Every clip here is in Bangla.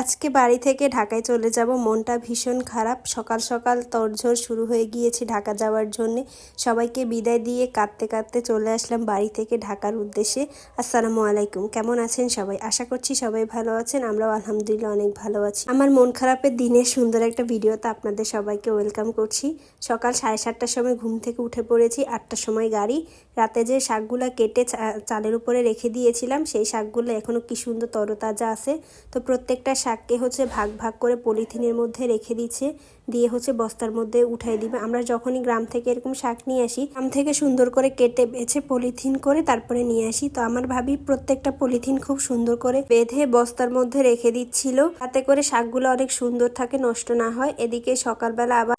আজকে বাড়ি থেকে ঢাকায় চলে যাব। মনটা ভীষণ খারাপ। সকাল সকাল তোড়জোড় শুরু হয়ে গিয়েছে ঢাকা যাওয়ার জন্যে। সবাইকে বিদায় দিয়ে কাঁদতে কাঁদতে চলে আসলাম বাড়ি থেকে ঢাকার উদ্দেশ্যে। আসসালামু আলাইকুম, কেমন আছেন সবাই? আশা করছি সবাই ভালো আছেন। আমরাও আলহামদুলিল্লাহ অনেক ভালো আছি। আমার মন খারাপের দিনে সুন্দর একটা ভিডিওতে আপনাদের সবাইকে ওয়েলকাম করছি। সকাল 7:30টার সময় ঘুম থেকে উঠে পড়েছি, 8টার সময় গাড়ি। রাতে যে শাকগুলো কেটে চালের উপরে রেখে দিয়েছিলাম, সেই শাকগুলো এখনও কি সুন্দর তরতাজা আছে। তো প্রত্যেকটা শাককে ভাগ ভাগ করে পলিথিনের মধ্যে রেখে দিচ্ছে, দিয়ে বস্তার মধ্যে উঠাই দিবে। আমরা যখনই গ্রাম থেকে এরকম শাক নিয়ে আসি, গ্রাম থেকে সুন্দর করে কেটে বেছে পলিথিন করে তারপরে নিয়ে আসি। তো আমার ভাবি প্রত্যেকটা পলিথিন খুব সুন্দর করে বেঁধে বস্তার মধ্যে রেখে দিচ্ছিল, তাতে করে শাকগুলো অনেক সুন্দর থাকে, নষ্ট না হয়। এদিকে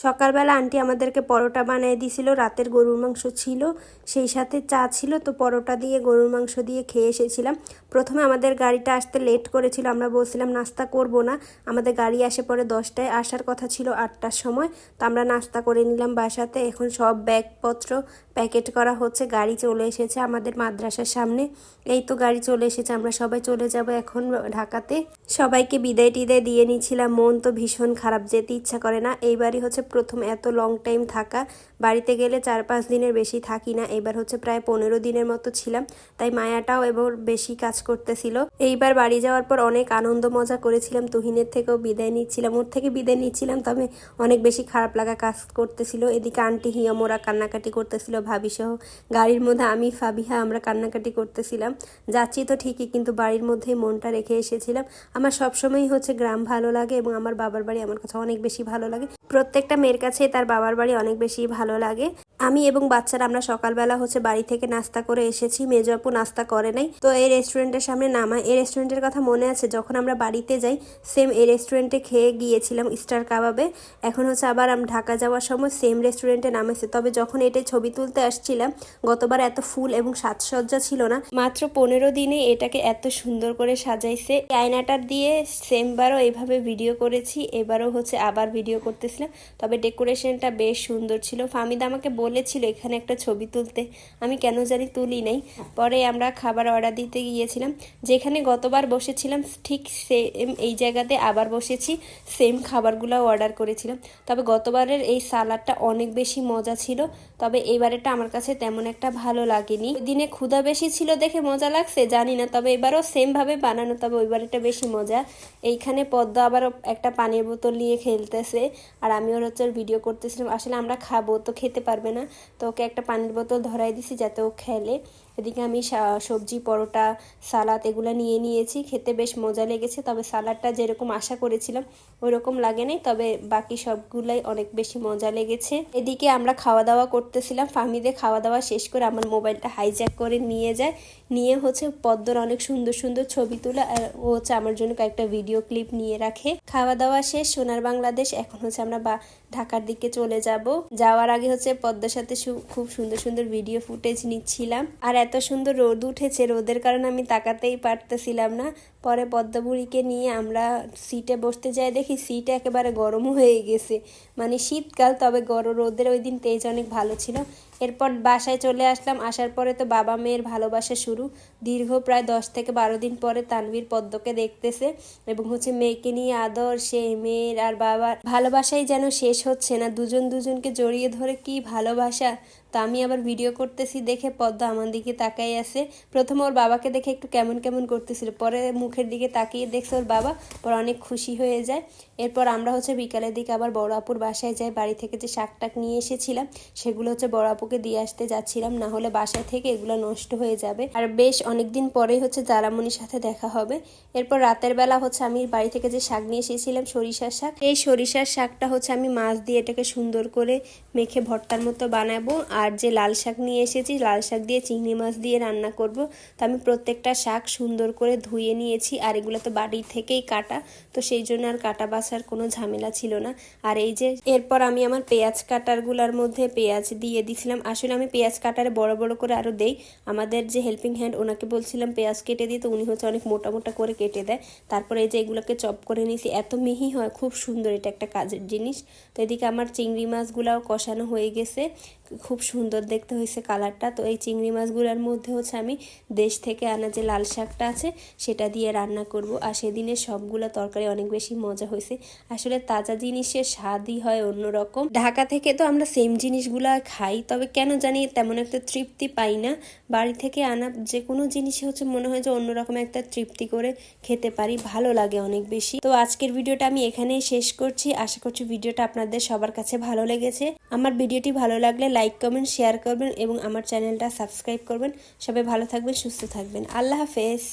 সকালবেলা আন্টি আমাদেরকে পরোটা বানিয়ে দিছিল। রাতের গরুর মাংস ছিল, সেই সাথে চা ছিল। তো পরোটা দিয়ে গরুর মাংস দিয়ে খেয়ে এসেছিলাম। প্রথমে আমাদের গাড়িটা আসতে লেট করেছিল, আমরা বলছিলাম নাস্তা করব না। আমাদের গাড়ি আসে পরে 10টায়, আসার কথা ছিল 8টার সময়। তো আমরা নাস্তা করে নিলাম বাসাতে। এখন সব ব্যাগপত্র প্যাকেট করা হচ্ছে। গাড়ি চলে এসেছে আমাদের মাদ্রাসার সামনে। এই তো গাড়ি চলে এসেছে, আমরা সবাই চলে যাব এখন ঢাকাতে। সবাইকে বিদায় টিদায় দিয়ে নিচ্ছিলাম। মন তো ভীষণ খারাপ, যেতে ইচ্ছা করে না। এইবারই প্রথম এত লং টাইম থাকা। বাড়িতে গেলে 4-5 দিনের বেশি থাকি না। এবার প্রায় 15 দিনের মতো ছিলাম, তাই মায়াটাও এবার বেশি কাজ করতেছিল। এইবার বাড়ি যাওয়ার পর অনেক আনন্দ মজা করেছিলাম। তুহিনের থেকেও বিদায় নিচ্ছিলাম, ওর থেকে বিদায় নিচ্ছিলাম, তবে অনেক বেশি খারাপ লাগা কাজ করতেছিল। এদিকে আন্টি হিয়মোরা কান্নাকাটি করতেছিল, ভাবি সহ। গাড়ির মধ্যে আমি ফাবিহা আমরা কান্নাকাটি করতেছিলাম। যাচ্ছি তো ঠিকই, কিন্তু বাড়ির মধ্যেই মনটা রেখে এসেছিলাম। আমার সবসময়ই গ্রাম ভালো লাগে এবং আমার বাবার বাড়ি আমার কাছে অনেক বেশি ভালো লাগে। প্রত্যেকটা মেয়ের কাছে তার বাবার বাড়ি অনেক বেশি ভালো লাগে। আমি এবং বাচ্চারা আমরা সকালবেলা বাড়ি থেকে নাস্তা করে এসেছি। মেজো আপু নাস্তা করে নাই, তো এই রেস্টুরেন্টের সামনে নামায়। এই রেস্টুরেন্টের কথা মনে আছে, যখন আমরা বাড়িতে যাই সেম এই রেস্টুরেন্টে খেয়ে গিয়েছিলাম, স্টার কাবাবে। এখন আবার আমি ঢাকা যাওয়ার সময় সেম রেস্টুরেন্টে নামেছে। তবে যখন এটাই ছবি তুলতে আসছিলাম, গতবার এত ফুল এবং সাজসজ্জা ছিল না। মাত্র 15 দিনে এটাকে এত সুন্দর করে সাজাইছে। আয়নাটার দিয়ে সেমবারও এইভাবে ভিডিও করেছি, এবারও আবার ভিডিও করতেছিলাম। তবে ডেকোরেশনটা বেশ সুন্দর ছিল। ফামিদা আমাকে বলেছিল এখানে একটা ছবি তুলতে, আমি কেন জানি তুলি নাই। পরে আমরা খাবার অর্ডার দিতে গিয়েছিলাম, যেখানে গতবার বসেছিলাম ঠিক সেম এই জায়গাতে আবার বসেছি, সেম খাবারগুলো অর্ডার করেছিলাম। তবে গতবারের এই সালাডটা অনেক বেশি মজা ছিল, তবে এইবারেরটা আমার কাছে তেমন একটা ভালো লাগেনি। দিনে ক্ষুধা বেশি ছিল দেখে মজা লাগছে জানি না, তবে এবারও সেম ভাবে বানানো, তবে ওইবারেরটা বেশি মজা। এইখানে পদ্ম আবার একটা পানির বোতল নিয়ে খেলতেছে, আর আমি ওর ভিডিও করতেছিলাম। আসলে আমরা খাবো তো, খেতে পারবে না, তো ওকে একটা পানির বোতল ধরাই দিছি যাতে ও খেলে। এদিকে আমি সবজি, পরোটা, সালাদ এগুলো নিয়ে নিয়েছি। খেতে বেশ মজা লেগেছে, তবে সালাডটা যেরকম আশা করেছিলাম ওই রকম লাগে নাই, তবে বাকি সবগুলাই অনেক বেশি মজা লেগেছে। এদিকে আমরা খাওয়া দাওয়া করতেছিলাম। ফামিদে খাওয়া দাওয়া শেষ করে আমার মোবাইলটা হাইজ্যাক করে নিয়ে যায়, নিয়ে পদ্মর অনেক সুন্দর সুন্দর ছবি তুলে, আর ও আমার জন্য কয়েকটা ভিডিও ক্লিপ নিয়ে রাখে। খাওয়া দাওয়া শেষ, সোনার বাংলাদেশ। এখন আমরা ঢাকার দিকে চলে যাব। যাওয়ার আগে পদ্মার সাথে খুব সুন্দর সুন্দর ভিডিও ফুটেজ নিচ্ছিলাম। আর এত সুন্দর রোদ উঠেছে, রোদের কারণে আমি তাকাতেই পারতেছিলাম না। পরে পদ্মাবুড়িকে নিয়ে আমরা সিটে বসতে যাই, দেখি সিট একেবারে গরম হয়ে গেছে। মানে শীতকাল, তবে রোদের ওই দিন তেজ অনেক ভালো ছিল। এরপর বাসায় চলে আসলাম। আসার পরে তো বাবা মেয়ের ভালোবাসা শুরু। দীর্ঘ প্রায় 10 থেকে 12 দিন পরে তানভীর পদ্মকে দেখতেছে এবং মেয়েকে নিয়ে আদর, সে মেয়ের আর বাবার ভালোবাসাই যেন শেষ হচ্ছে না। দুজন দুজনকে জড়িয়ে ধরে কি ভালোবাসা। তো আমি আবার ভিডিও করতেছি দেখে পদ্ম আমার দিকে তাকাই আছে। প্রথমে ওর বাবাকে দেখে একটু কেমন কেমন করতেছিল, পরে মুখের দিকে তাকিয়ে দেখছে ওর বাবা, পরে অনেক খুশি হয়ে যায়। এরপর আমরা বিকালের দিকে আবার বড় আপুর বাসায় যাই। বাড়ি থেকে যে শাক টাক নিয়ে এসেছিলাম সেগুলো বড় আপুকে দিয়ে আসতে যাচ্ছিলাম, না হলে বাসায় থেকে এগুলো নষ্ট হয়ে যাবে। আর বেশ অনেকদিন পরেই জারামনির সাথে দেখা হবে। এরপর রাতের বেলা আমি বাড়ি থেকে যে শাক নিয়ে এসেছিলাম, সরিষার শাক, এই সরিষার শাকটা আমি মাছ দিয়ে এটাকে সুন্দর করে মেখে ভর্তার মতো বানাবো। আর যে লাল শাক নিয়ে এসেছি, লাল শাক দিয়ে চিংড়ি মাছ দিয়ে রান্না করব। তো আমি প্রত্যেকটা শাক সুন্দর করে ধুয়ে নিয়েছি, আর এগুলো তো বাড়ি থেকেই কাটা, তো সেই জন্য আর কাটা বাছার কোনো ঝামেলা ছিল না। আর এই যে এরপর আমি আমার পেঁয়াজ কাটারগুলোর মধ্যে পেঁয়াজ দিয়ে দিছিলাম। আসলে আমি পেঁয়াজ কাটারে বড় বড় করে আরও দেই। আমাদের যে হেল্পিং হ্যান্ড, ওনাকে বলছিলাম পেঁয়াজ কেটে দিই, তো উনি অনেক মোটা মোটা করে কেটে দেয়। তারপরে এই যে এগুলোকে চপ করে নিয়েছি, এত মিহি হয়, খুব সুন্দর, এটা একটা কাজের জিনিস। তো এদিকে আমার চিংড়ি মাছগুলাও কষানো হয়ে গেছে, খুব সুন্দর দেখতে হয়েছে কালারটা। তো এই চিংড়ি মাছগুলোর মধ্যে আমি দেশ থেকে আনা যে লাল শাকটা আছে সেটা দিয়ে দিয়ে রান্না করব। আর সেদিনের সবগুলো তরকারি অনেক বেশি মজা হয়েছে। আসলে তাজা জিনিসের স্বাদই হয় অন্যরকম। ঢাকা থেকে তো আমরা সেম জিনিসগুলা খাই, তবে কেন জানি তেমন একটা তৃপ্তি পাই না। বাড়ি থেকে আনা যে কোনো জিনিসই হচ্ছে মনে হয় যে অন্যরকম একটা তৃপ্তি করে খেতে পারি, ভালো লাগে অনেক বেশি। তো আজকের ভিডিওটা আমি এখানেই শেষ করছি। আশা করছি ভিডিওটা আপনাদের সবার কাছে ভালো লেগেছে। আমার ভিডিওটি ভালো লাগলে লাইক কমেন্ট শেয়ার করবেন এবং আমার চ্যানেলটা সাবস্ক্রাইব করবেন। সবাই ভালো থাকবেন, সুস্থ থাকবেন। আল্লাহ হাফেজ।